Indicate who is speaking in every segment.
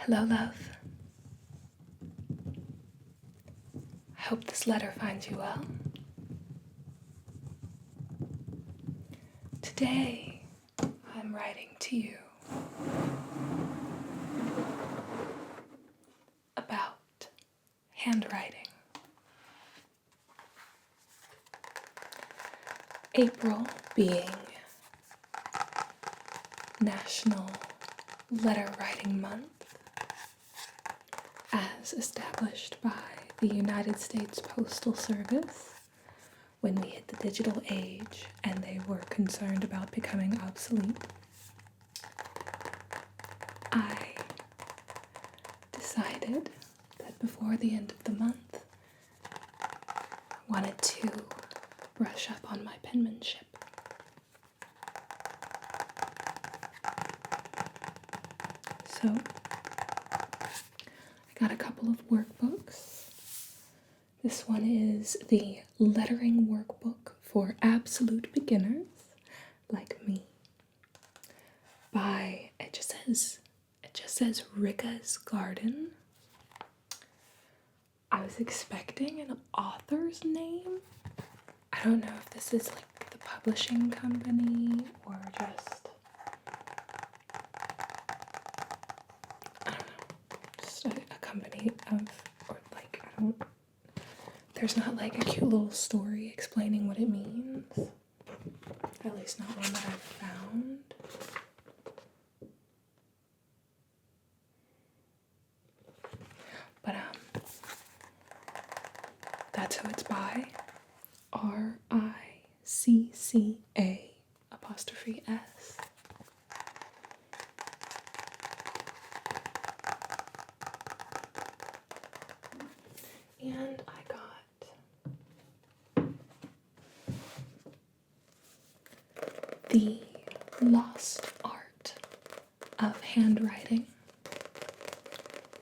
Speaker 1: Hello, love. I hope this letter finds you well. Today, I'm writing to you about handwriting. April being National Letter Writing Month, as established by the United States Postal Service when we hit the digital age and they were concerned about becoming obsolete. I decided that before the end of the month, I wanted to brush up on my penmanship. So, I got a couple of workbooks. This one is the Lettering Workbook for Absolute Beginners, like me, by, it just says Rika's Garden. I was expecting an author's name. I don't know if this is like the publishing company or just, I don't know, just a company of, or like, I don't, there's not like a cute little story explaining what it means. At least not one that I've found. But that's who it's by. RICCA''S. And I got The Lost Art of Handwriting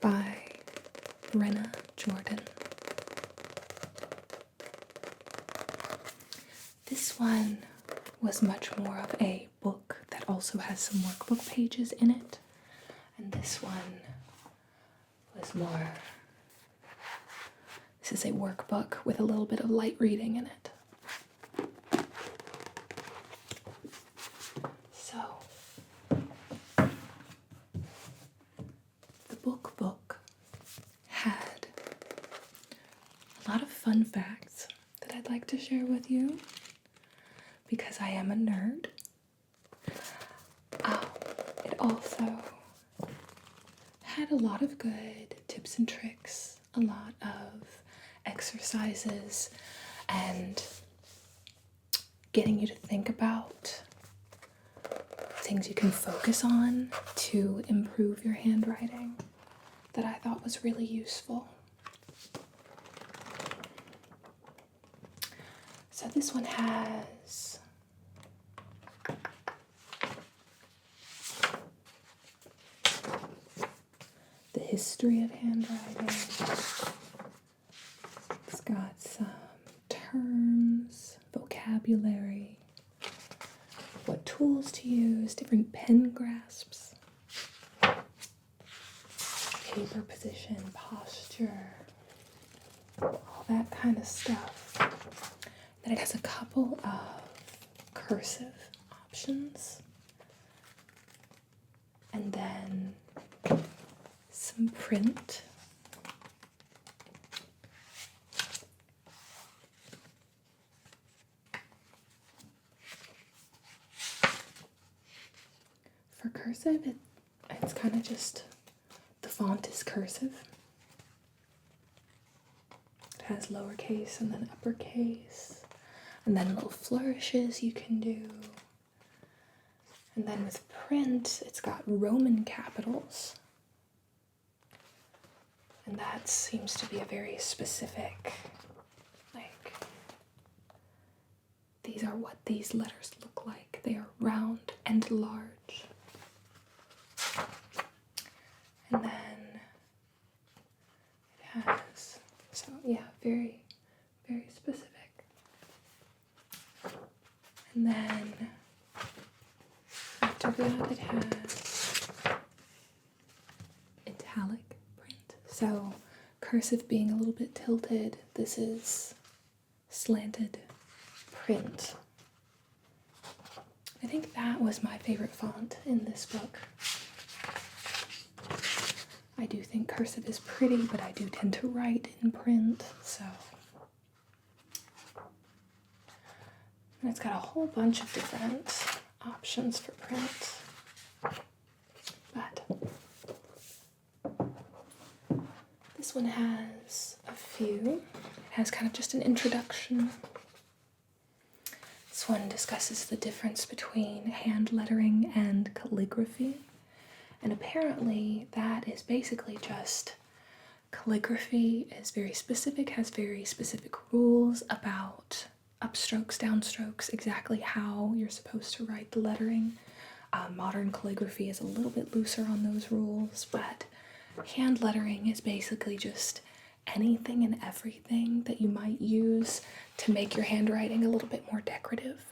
Speaker 1: by Brenna Jordan. This one was much more of a book that also has some workbook pages in it, and this one was more, this is a workbook with a little bit of light reading in it. So, the book had a lot of fun facts that I'd like to share with you because I am a nerd. It also had a lot of good tips and tricks, a lot of exercises, and getting you to think about things you can focus on to improve your handwriting that I thought was really useful. So this one has the history of handwriting. It's got some terms, vocabulary, what tools to use, different pen grasps, paper position, posture, all that kind of stuff. Then it has a couple of cursive options, and then some print. For cursive, it's kind of just, the font is cursive. It has lowercase and then uppercase, and then little flourishes you can do. And then with print, it's got Roman capitals. And that seems to be a very specific, like, these are what these letters look like. They are round and large. And then it has, so yeah, very, very specific. And then after that it has cursive being a little bit tilted. This is slanted print. I think that was my favorite font in this book. I do think cursive is pretty, but I do tend to write in print, so. And it's got a whole bunch of different options for print. But this one has a few. It has kind of just an introduction. This one discusses the difference between hand lettering and calligraphy. And apparently that is basically just calligraphy is very specific, has very specific rules about upstrokes, downstrokes, exactly how you're supposed to write the lettering. Modern calligraphy is a little bit looser on those rules, but hand lettering is basically just anything and everything that you might use to make your handwriting a little bit more decorative.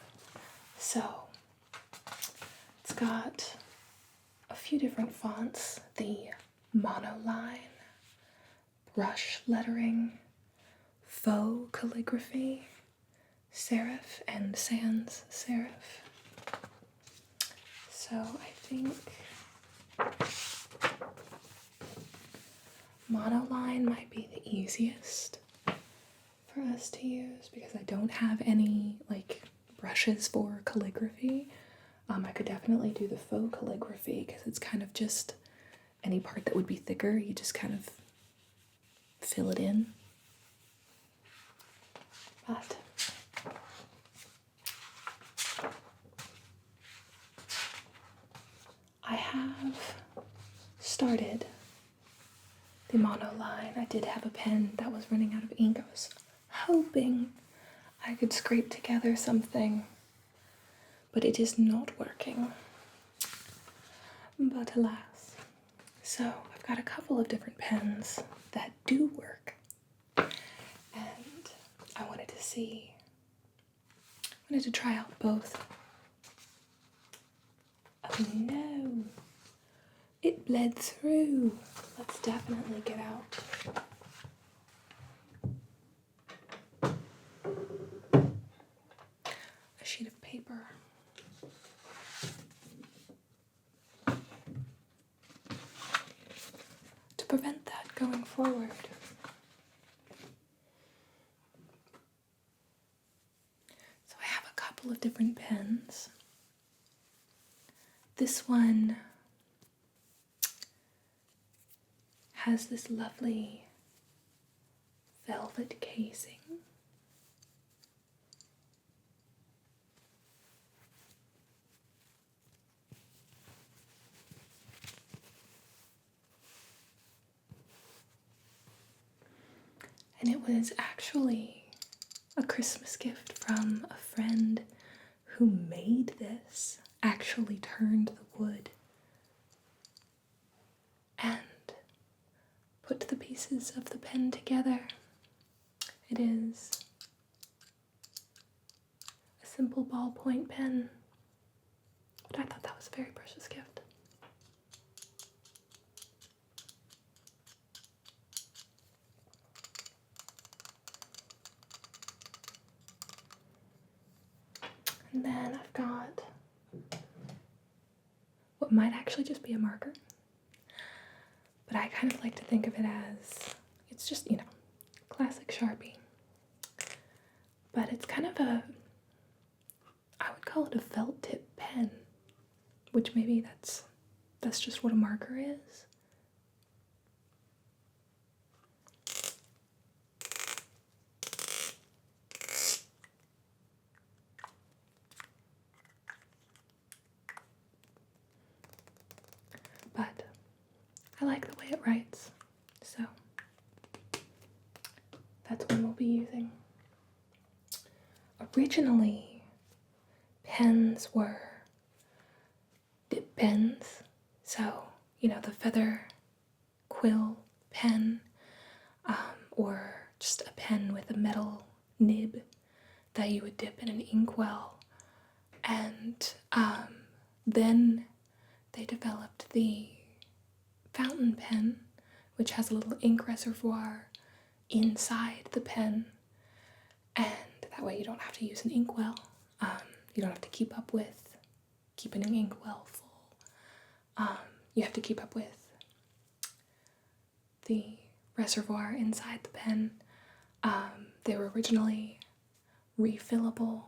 Speaker 1: So it's got a few different fonts: the Monoline, brush lettering, Faux Calligraphy, serif, and sans serif. So I think Monoline might be the easiest for us to use because I don't have any brushes for calligraphy. I could definitely do the Faux Calligraphy because it's kind of just any part that would be thicker, you just kind of fill it in. But I have started the Monoline. I did have a pen that was running out of ink. I was hoping I could scrape together something, but it is not working. But alas. So I've got a couple of different pens that do work, and I wanted to try out both. Oh no, it bled through. Let's definitely get out a sheet of paper. To prevent that going forward. So I have a couple of different pens. This one has this lovely velvet casing. And it was actually a Christmas gift from a friend who made this, actually turned the wood and put the pieces of the pen together. It is a simple ballpoint pen, but I thought that was a very precious gift. And then I've got what might actually just be a marker, but I kind of like to think of it as, it's just, classic Sharpie. But it's kind of I would call it a felt tip pen, which maybe that's just what a marker is. But I like the way it writes, so that's one we'll be using. Originally, pens were dip pens, so, the feather quill pen, or just a pen with a metal nib that you would dip in an inkwell. And then they developed the fountain pen, which has a little ink reservoir inside the pen, and that way you don't have to use an inkwell. You don't have to keep up with keeping an inkwell full. You have to keep up with the reservoir inside the pen. They were originally refillable,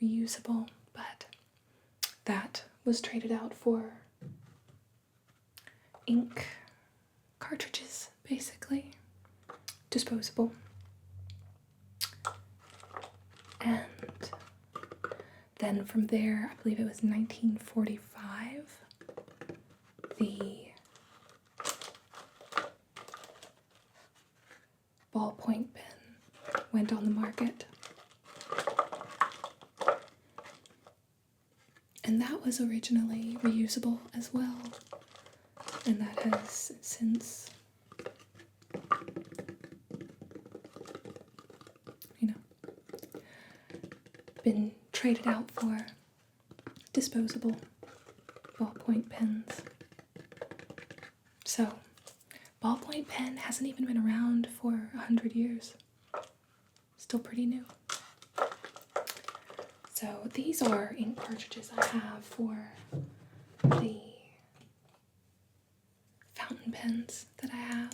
Speaker 1: reusable, but that was traded out for ink cartridges, basically, disposable. And then from there, I believe it was 1945, the ballpoint pen went on the market. And that was originally reusable as well. And that has since, been traded out for disposable ballpoint pens. So, ballpoint pen hasn't even been around for 100 years. Still pretty new. So these are ink cartridges I have for the fountain pens that I have.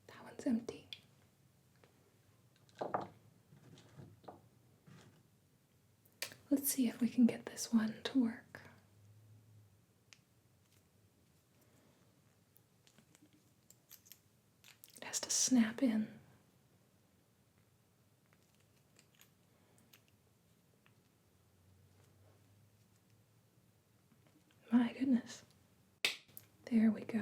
Speaker 1: That one's empty. Let's see if we can get this one to work. It has to snap in. My goodness. There we go.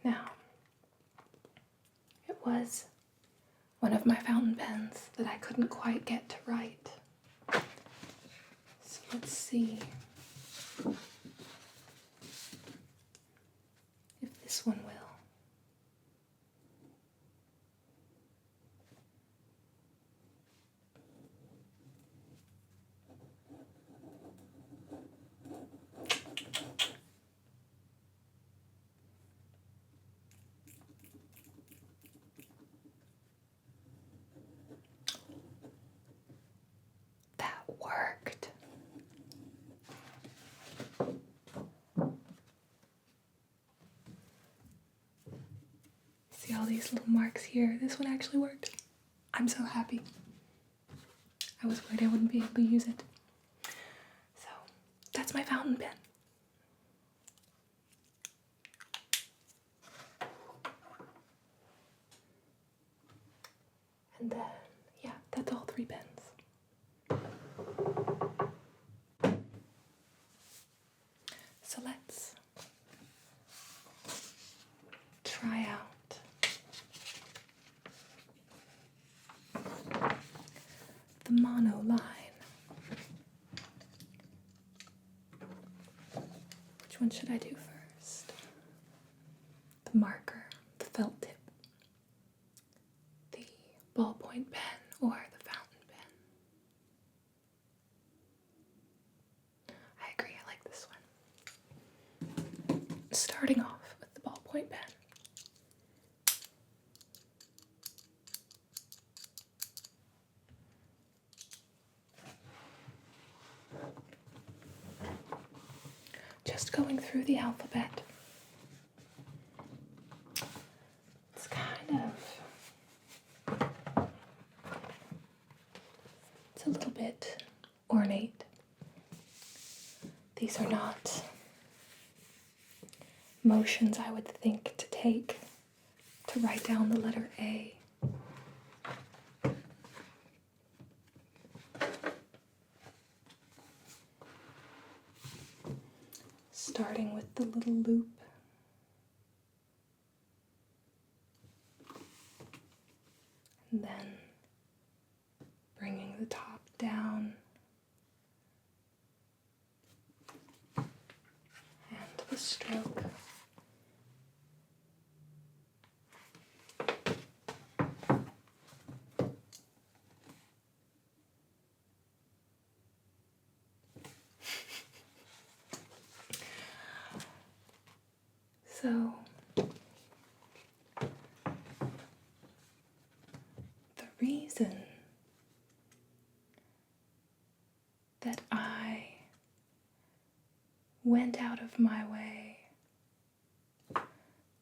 Speaker 1: Now, it was one of my fountain pens that I couldn't quite get to write. So let's see if this one will. Worked. See all these little marks here? This one actually worked. I'm so happy. I was worried I wouldn't be able to use it. So, that's my fountain pen. And then, yeah, that's all 3 pens. So let's try out the Monoline. Which one should I do first? The marker, the felt tip, the ballpoint pen, or the fountain pen? I agree, I like this one. Starting off with the ballpoint pen. Just going through the alphabet. It's a little bit ornate. These are not motions I would think to take to write down the letter A. Starting with the little loop. So, the reason that I went out of my way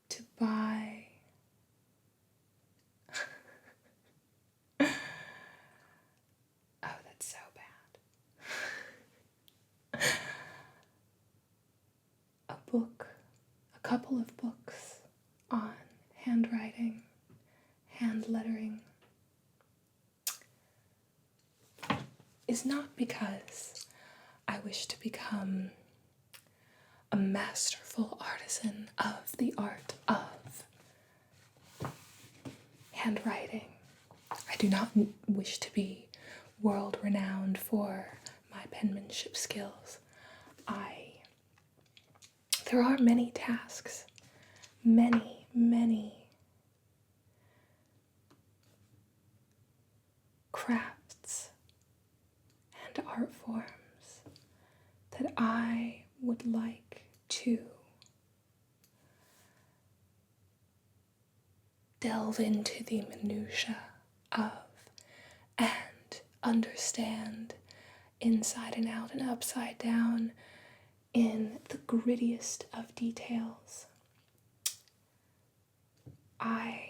Speaker 1: to buy oh, that's so bad. A couple of books on handwriting, hand lettering, is not because I wish to become a masterful artisan of the art of handwriting. I do not wish to be world renowned for my penmanship skills. There are many tasks, many crafts and art forms that I would like to delve into the minutiae of and understand inside and out and upside down in the grittiest of details. I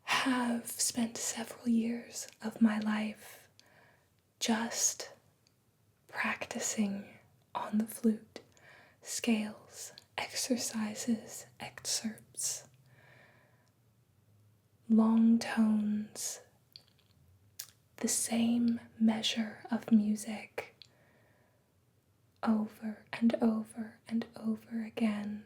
Speaker 1: have spent several years of my life just practicing on the flute, scales, exercises, excerpts, long tones, the same measure of music over and over and over again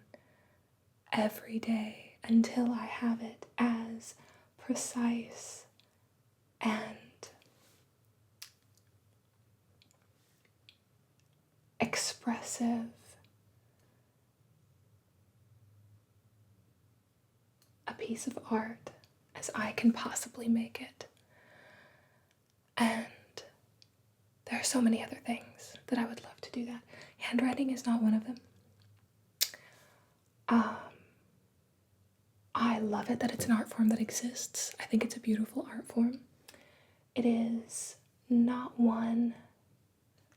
Speaker 1: every day until I have it as precise and expressive a piece of art as I can possibly make it. And there are so many other things that I would love to do that. Handwriting is not one of them. I love it that it's an art form that exists. I think it's a beautiful art form. It is not one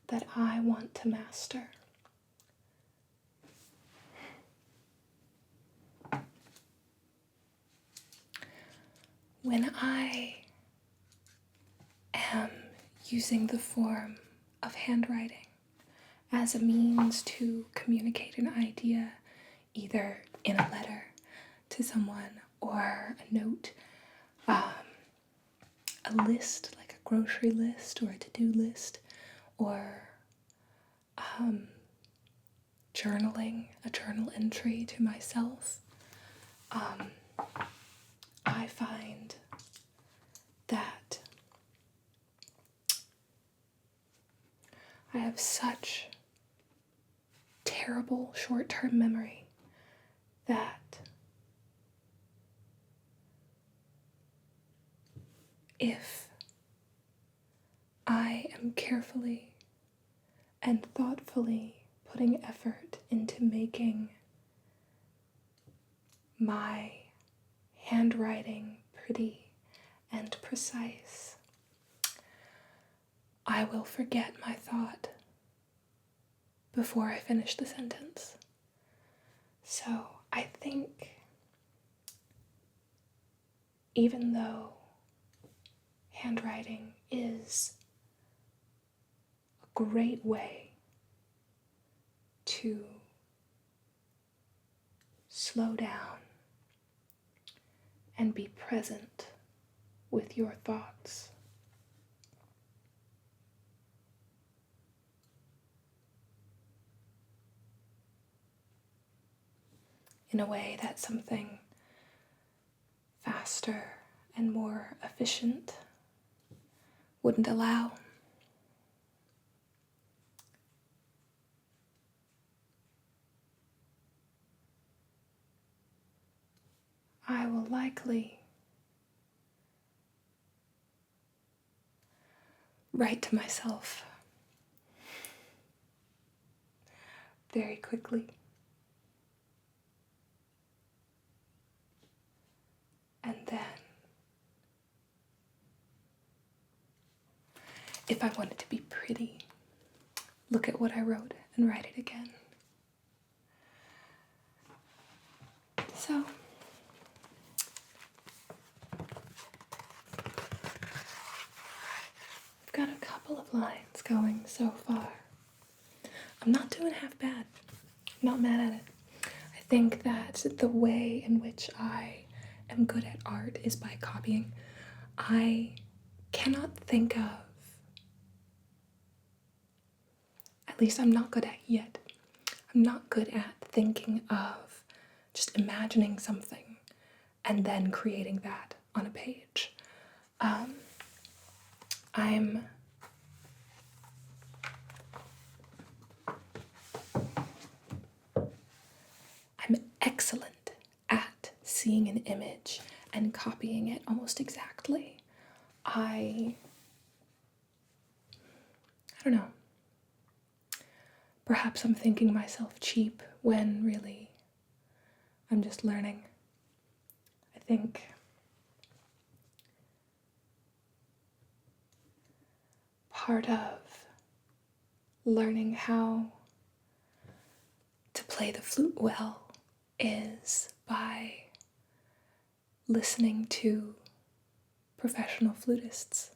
Speaker 1: that I want to master. When I am using the form of handwriting as a means to communicate an idea, either in a letter to someone or a note, a list, like a grocery list or a to-do list, or journaling, a journal entry to myself, I find that I have such terrible short-term memory that if I am carefully and thoughtfully putting effort into making my handwriting pretty and precise, I will forget my thought before I finish the sentence. So I think even though handwriting is a great way to slow down and be present with your thoughts, in a way that something faster and more efficient wouldn't allow. I will likely write to myself very quickly. And then, if I want it to be pretty, look at what I wrote and write it again. So, I've got a couple of lines going so far. I'm not doing half bad. I'm not mad at it. I think that the way in which I am good at art is by copying. I cannot think of, at least I'm not good at yet, I'm not good at thinking of just imagining something and then creating that on a page. I'm excellent at seeing an image and copying it almost exactly. I don't know. Perhaps I'm thinking myself cheap when really I'm just learning. I think part of learning how to play the flute well is by listening to professional flutists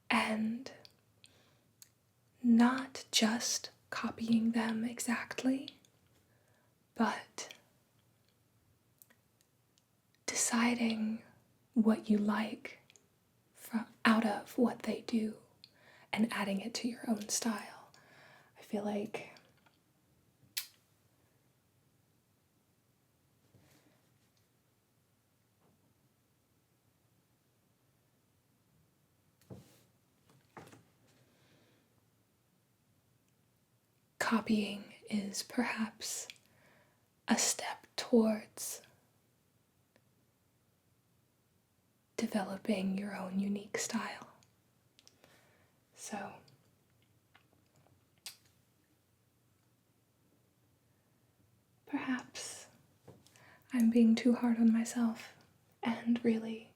Speaker 1: and not just copying them exactly, but deciding what you like out of what they do and adding it to your own style. I feel like copying is perhaps a step towards developing your own unique style. So, perhaps I'm being too hard on myself, and really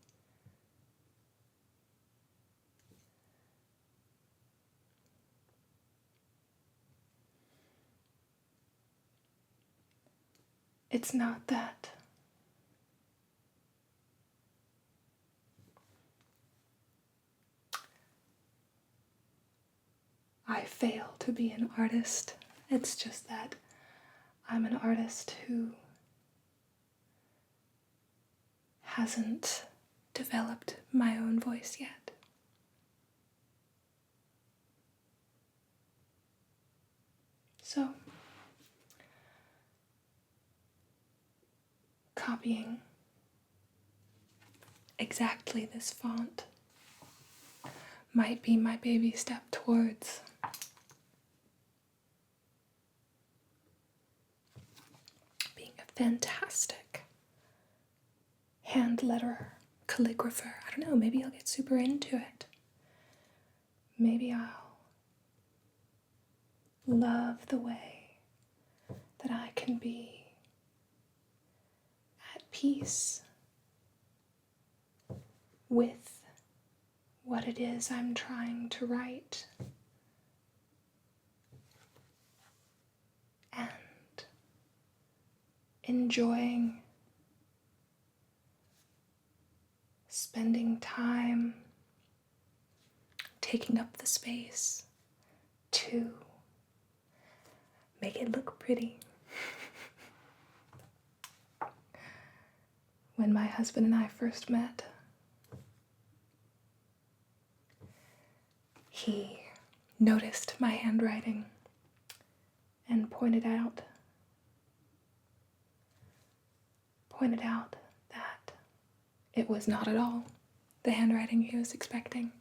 Speaker 1: it's not that. I fail to be an artist. It's just that I'm an artist who hasn't developed my own voice yet. So, copying exactly this font might be my baby step towards being a fantastic hand letterer, calligrapher. I don't know, maybe I'll get super into it. Maybe I'll love the way that I can be at peace with what it is I'm trying to write, and enjoying spending time taking up the space to make it look pretty. When my husband and I first met, he noticed my handwriting and pointed out that it was not at all the handwriting he was expecting,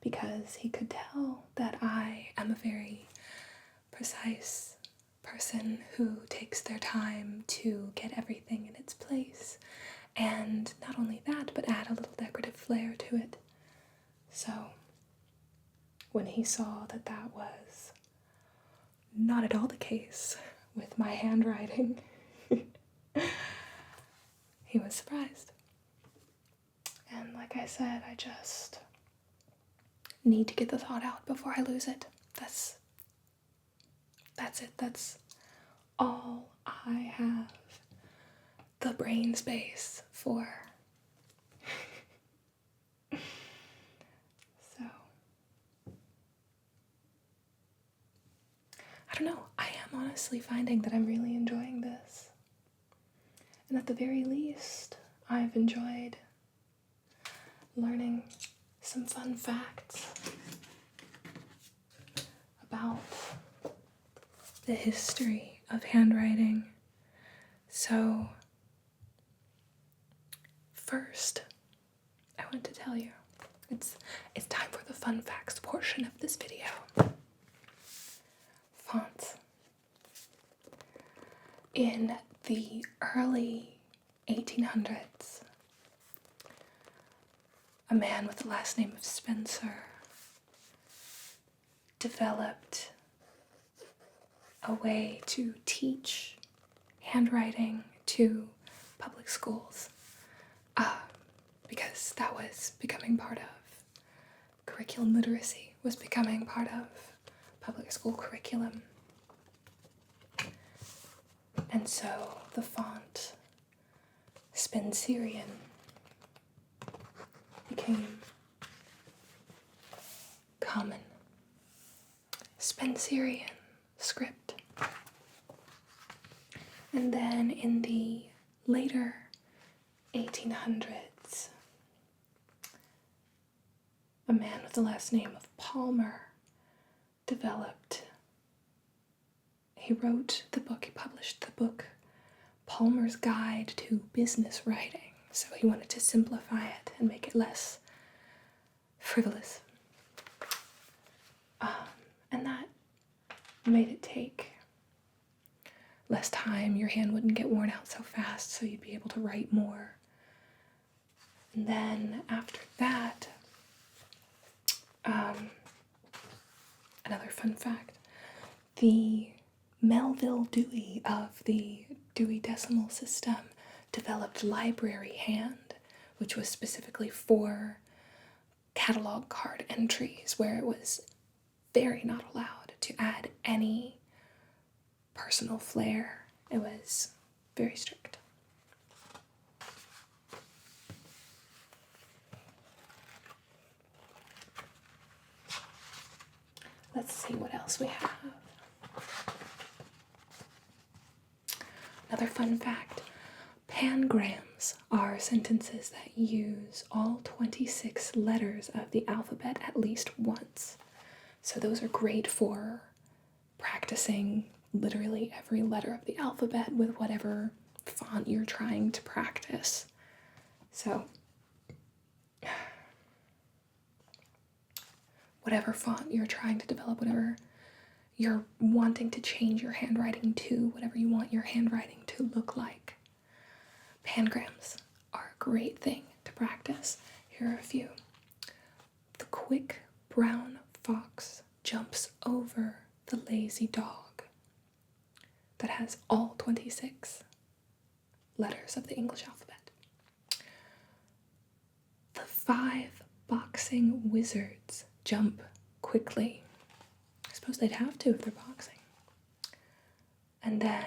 Speaker 1: because he could tell that I am a very precise person who takes their time to get everything in its place, and not only that, but add a little decorative flair to it. So when he saw that that was not at all the case with my handwriting. He was surprised. And like I said, I just need to get the thought out before I lose it. That's it. That's all I have the brain space for. So, I don't know. I am honestly finding that I'm really enjoying this. And at the very least, I've enjoyed learning some fun facts about the history of handwriting. So, first, I want to tell you, it's time for the fun facts portion of this video. Fonts. In the early 1800s, a man with the last name of Spencer developed a way to teach handwriting to public schools, because that was becoming part of curriculum literacy, was becoming part of public school curriculum. And so the font Spencerian became common. Spencerian script. And then in the later 1800s, a man with the last name of Palmer he published the book Palmer's Guide to Business Writing. So he wanted to simplify it and make it less frivolous. And that made it take less time. Your hand wouldn't get worn out so fast, so you'd be able to write more. And then after that, another fun fact, the Melville Dewey of the Dewey Decimal System developed library hand, which was specifically for catalog card entries, where it was very not allowed to add any personal flair. It was very strict. Let's see what else we have. Another fun fact, pangrams are sentences that use all 26 letters of the alphabet at least once. So those are great for practicing literally every letter of the alphabet with whatever font you're trying to practice. So, whatever font you're trying to develop, whatever you're wanting to change your handwriting to, whatever you want your handwriting to look like, pangrams are a great thing to practice. Here are a few. The quick brown fox jumps over the lazy dog. That has all 26 letters of the English alphabet. The 5 boxing wizards jump quickly. I suppose they'd have to if they're boxing. And then,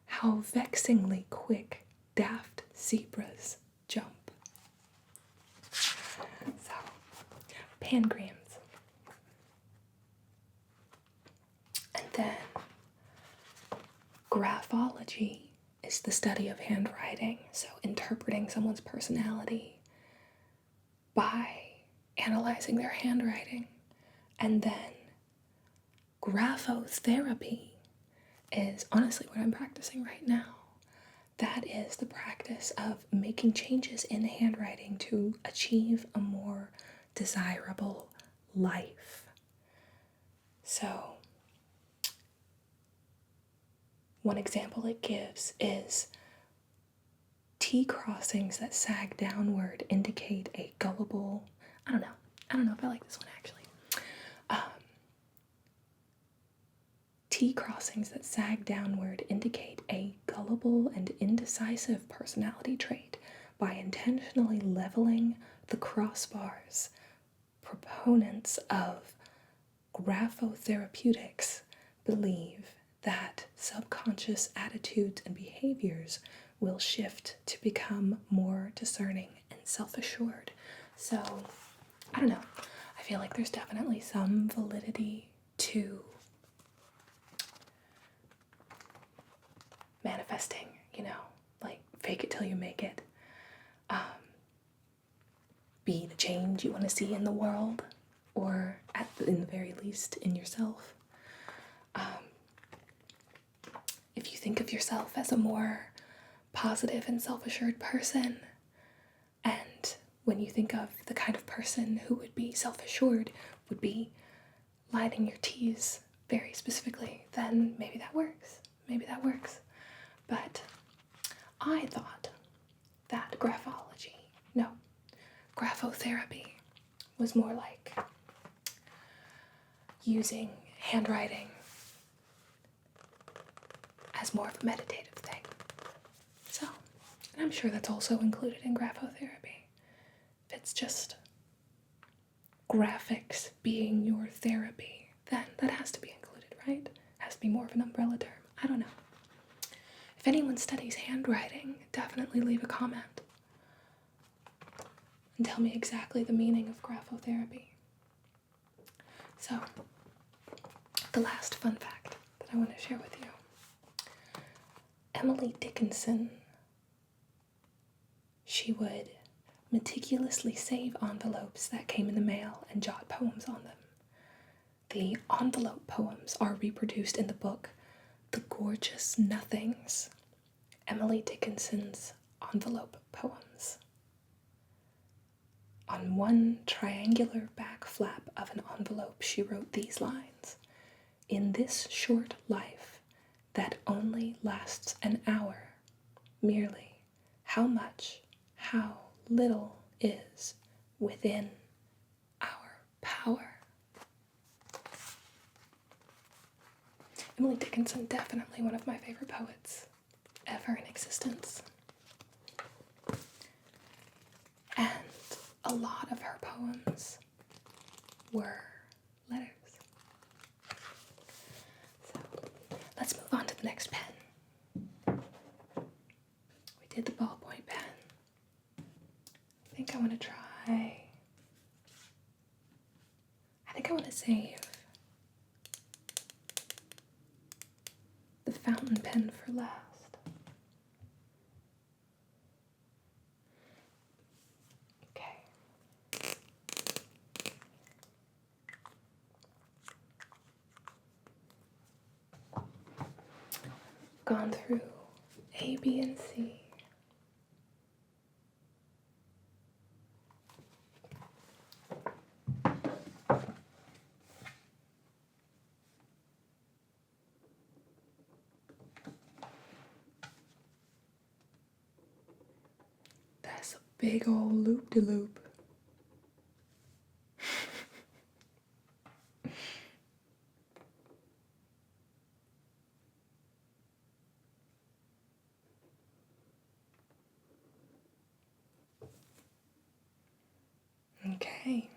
Speaker 1: how vexingly quick daft zebras jump. So, pangrams. And then, graphology is the study of handwriting, so interpreting someone's personality by analyzing their handwriting. And then graphotherapy is honestly what I'm practicing right now. That is the practice of making changes in handwriting to achieve a more desirable life. So, one example it gives is T crossings that sag downward indicate a gullible, I don't know if I like this one actually. T-crossings that sag downward indicate a gullible and indecisive personality trait. By intentionally leveling the crossbars, proponents of graphotherapeutics believe that subconscious attitudes and behaviors will shift to become more discerning and self-assured. So, I don't know. I feel like there's definitely some validity to manifesting, like fake it till you make it. Be the change you want to see in the world, or in the very least in yourself. If you think of yourself as a more positive and self-assured person, and when you think of the kind of person who would be self-assured, would be lining your T's very specifically, then maybe that works. But I thought that graphotherapy was more like using handwriting as more of a meditative thing. So, and I'm sure that's also included in graphotherapy. If it's just graphics being your therapy, then that has to be included, right? It has to be more of an umbrella term. I don't know. If anyone studies handwriting, definitely leave a comment and tell me exactly the meaning of graphotherapy. So, the last fun fact that I want to share with you. Emily Dickinson, she would meticulously save envelopes that came in the mail and jot poems on them. The envelope poems are reproduced in the book The Gorgeous Nothings, Emily Dickinson's envelope poems. On one triangular back flap of an envelope, she wrote these lines: "In this short life that only lasts an hour, merely how much, how little is within our power." Emily Dickinson, definitely one of my favorite poets ever in existence. And a lot of her poems were letters. So, let's move on to the next pen. We did the ballpoint pen. I think I want to save the fountain pen for last. Okay. Gone through A, B, and C. That's a big old loop-de-loop. Okay.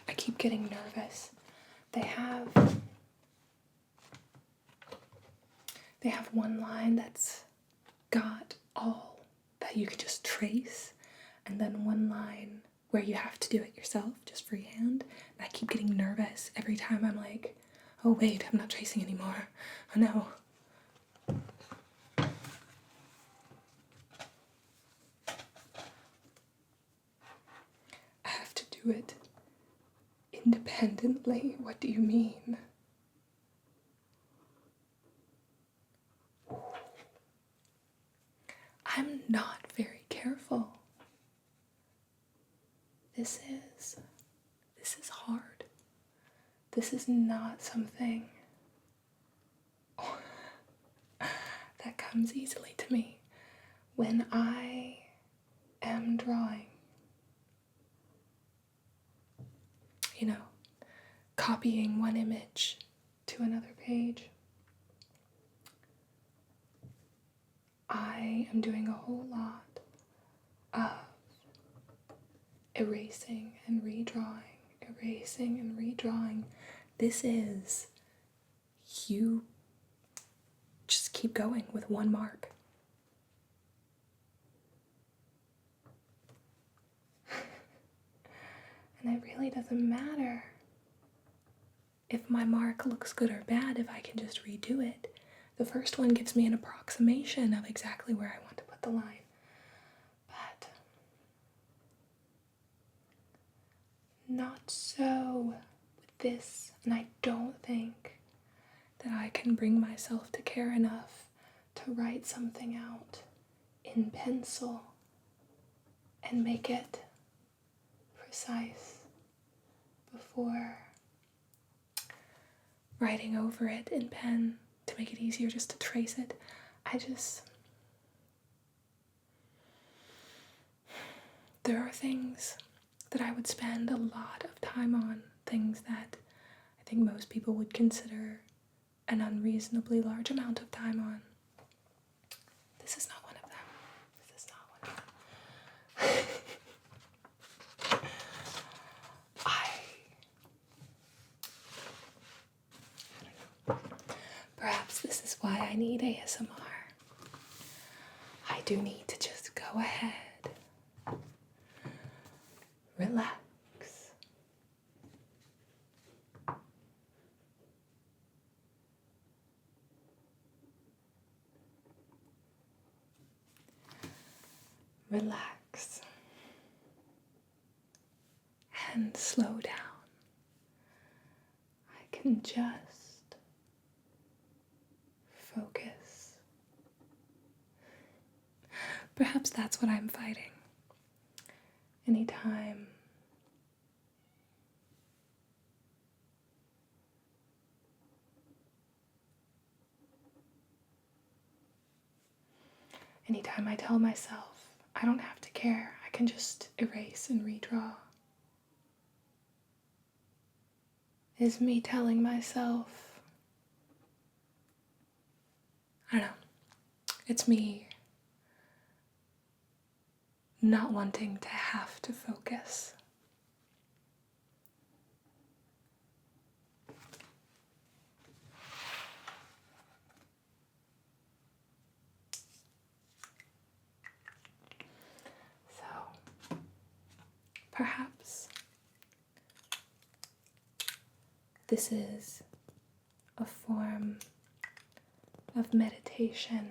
Speaker 1: I keep getting nervous. They have one line that's got all that you could just trace, and then one line where you have to do it yourself, just freehand. And I keep getting nervous every time. I'm like, oh wait, I'm not tracing anymore. Oh no. I have to do it independently. What do you mean? I'm not very careful. This is hard. This is not something comes easily to me when I am drawing. You know, copying one image to another page. I am doing a whole lot of erasing and redrawing, erasing and redrawing. This is, you just keep going with one mark. And it really doesn't matter if my mark looks good or bad if I can just redo it. The first one gives me an approximation of exactly where I want to put the line. But not so with this, and I don't think that I can bring myself to care enough to write something out in pencil and make it precise before writing over it in pen to make it easier just to trace it. There are things that I would spend a lot of time on, things that I think most people would consider an unreasonably large amount of time on. This is not one of them. This is not one of them. I don't know. Perhaps this is why I need ASMR. I do need to just go ahead, relax, relax, and slow down. I can just focus. Perhaps that's what I'm fighting. Anytime I tell myself I don't have to care, I can just erase and redraw, is me telling myself, I don't know, it's me not wanting to have to focus. So, perhaps this is a form of meditation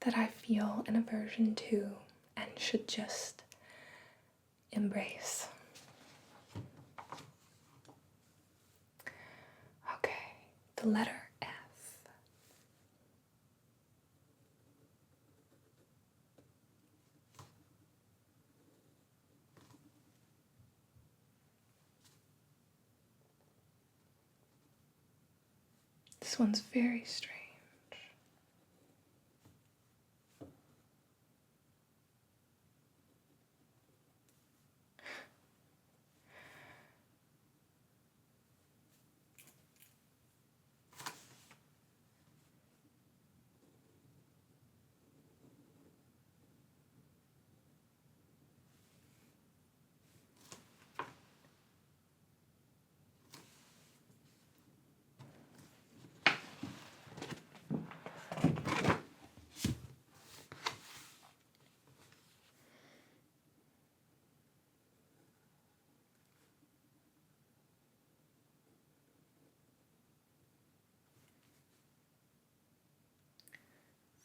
Speaker 1: that I feel an aversion to and should just embrace. Okay, the letter F. This one's very strange.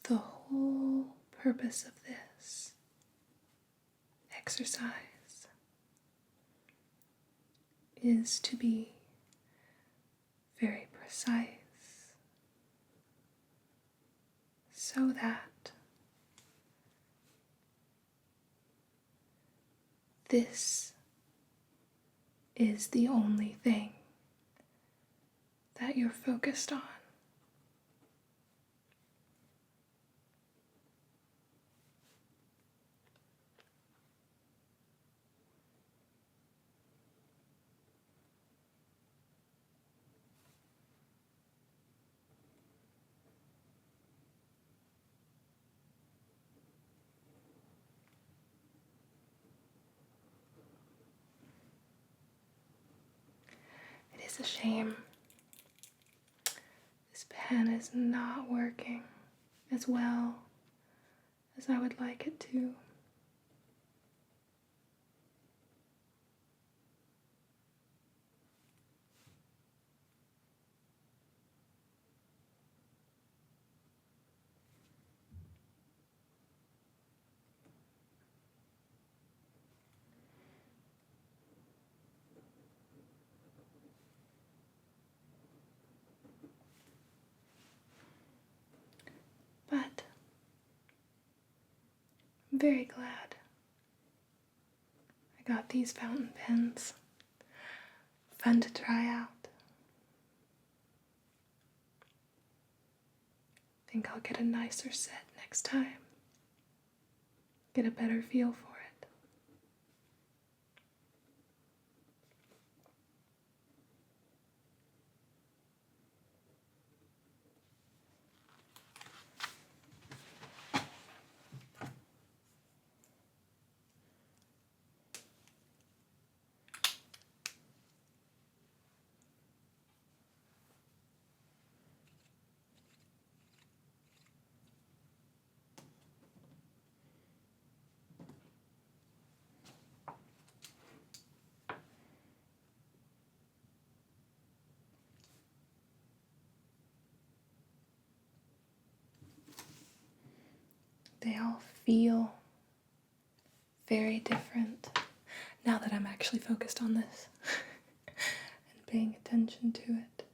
Speaker 1: The whole purpose of this exercise is to be very precise so that this is the only thing that you're focused on. It's a shame. This pen is not working as well as I would like it to. But I'm very glad I got these fountain pens. Fun to try out. Think I'll get a nicer set next time. Get a better feel for it. They all feel very different now that I'm actually focused on this and paying attention to it.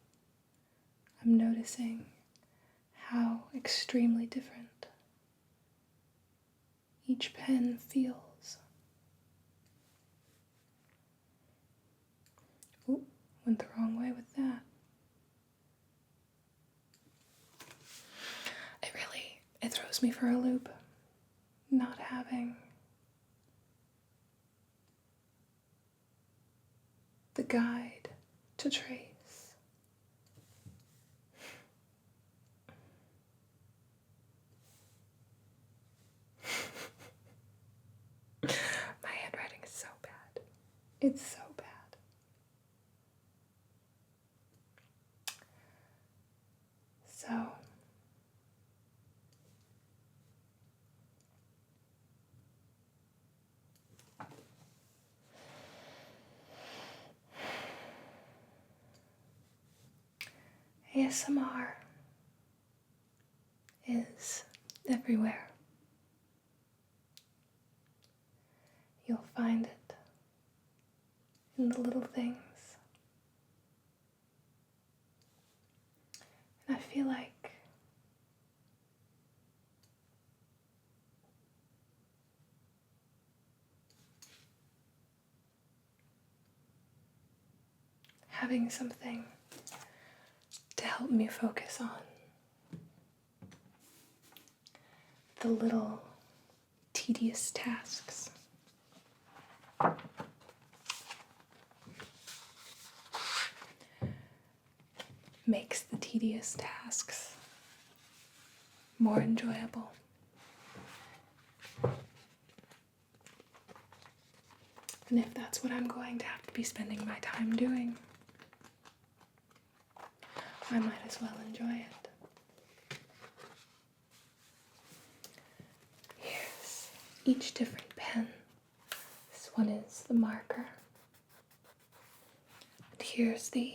Speaker 1: I'm noticing how extremely different each pen feels. Ooh, went the wrong way with that. It throws me for a loop, not having the guide to trace. My handwriting is so bad. It's so bad. So, ASMR is everywhere. You'll find it in the little things. And I feel like having something to help me focus on the little tedious tasks. Makes the tedious tasks more enjoyable. And if that's what I'm going to have to be spending my time doing, I might as well enjoy it. Here's each different pen. This one is the marker. And here's the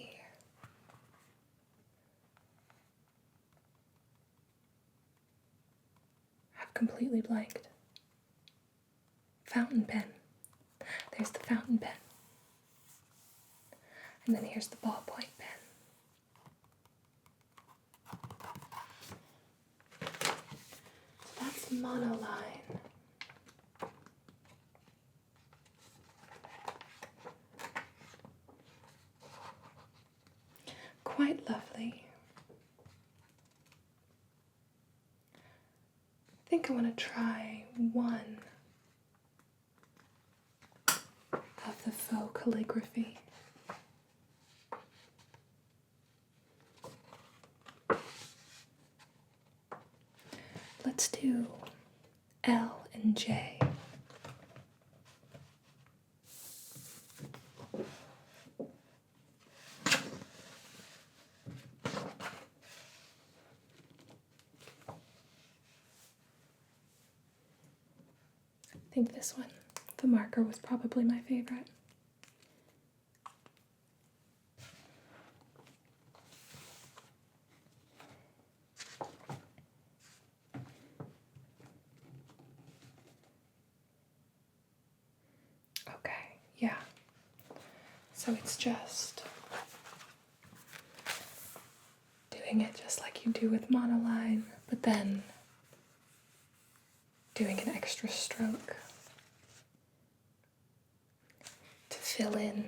Speaker 1: I've completely blanked. Fountain pen. There's the fountain pen. And then here's the ballpoint pen. So that's Monoline. Quite lovely. I think I want to try one of the Faux Calligraphy. Let's do L and J. I think this one, the marker, was probably my favorite. Okay, yeah. So it's just doing it just like you do with monoline, but then doing an extra stroke to fill in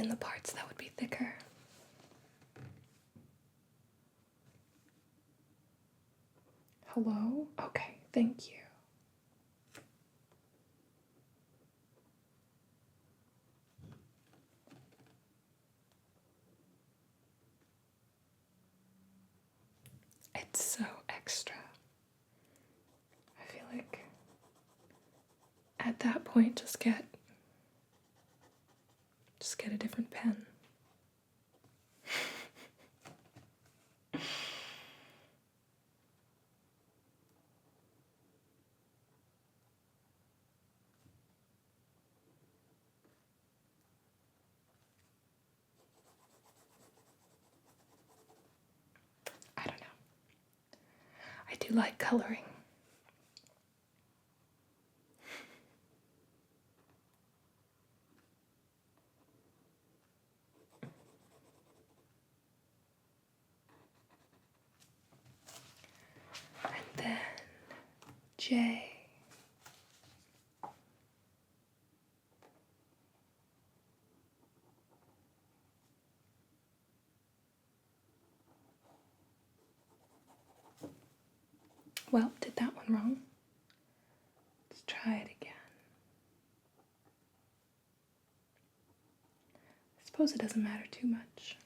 Speaker 1: the parts that would be thicker. Hello? Okay, thank you. It's so extra. I feel like at that point, just get a different pen. I don't know. I do like coloring. And then J. Well, did that one wrong. Let's try it again. I suppose it doesn't matter too much.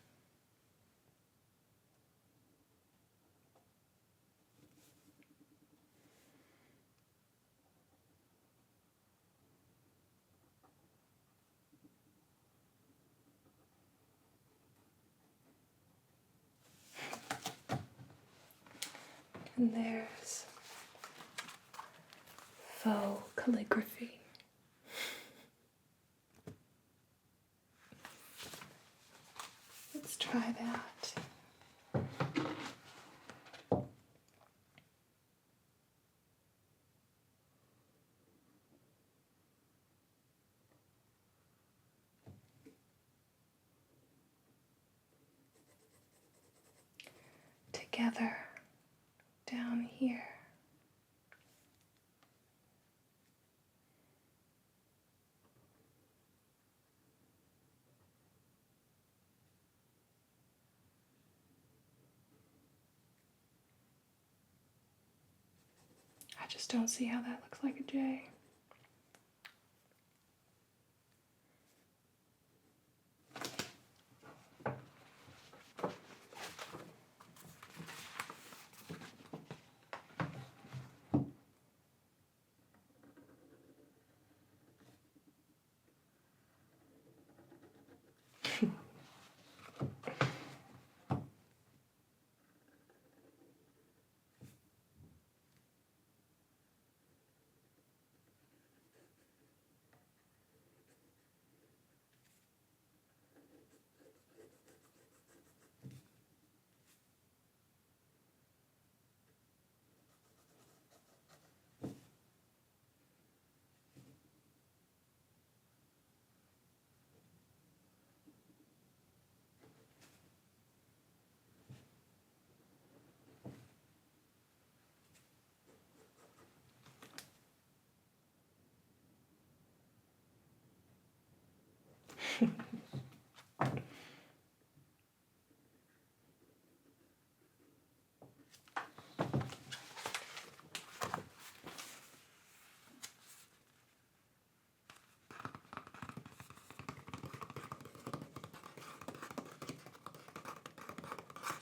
Speaker 1: And there's Faux Calligraphy. Let's try that. Together down here. I just don't see how that looks like a J.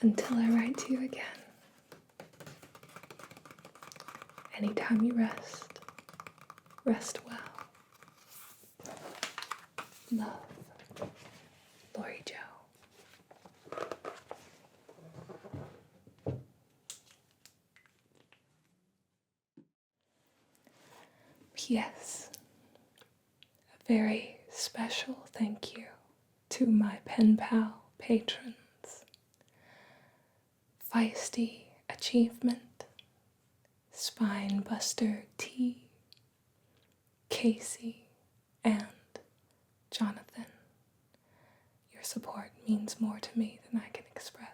Speaker 1: Until I write to you again. Anytime you rest, rest well. Love, Lori Jo. Yes, a very special thank you to my pen pal patrons, Feisty Achievement, Spinebuster T, Casey, and Jonathan. Your support means more to me than I can express.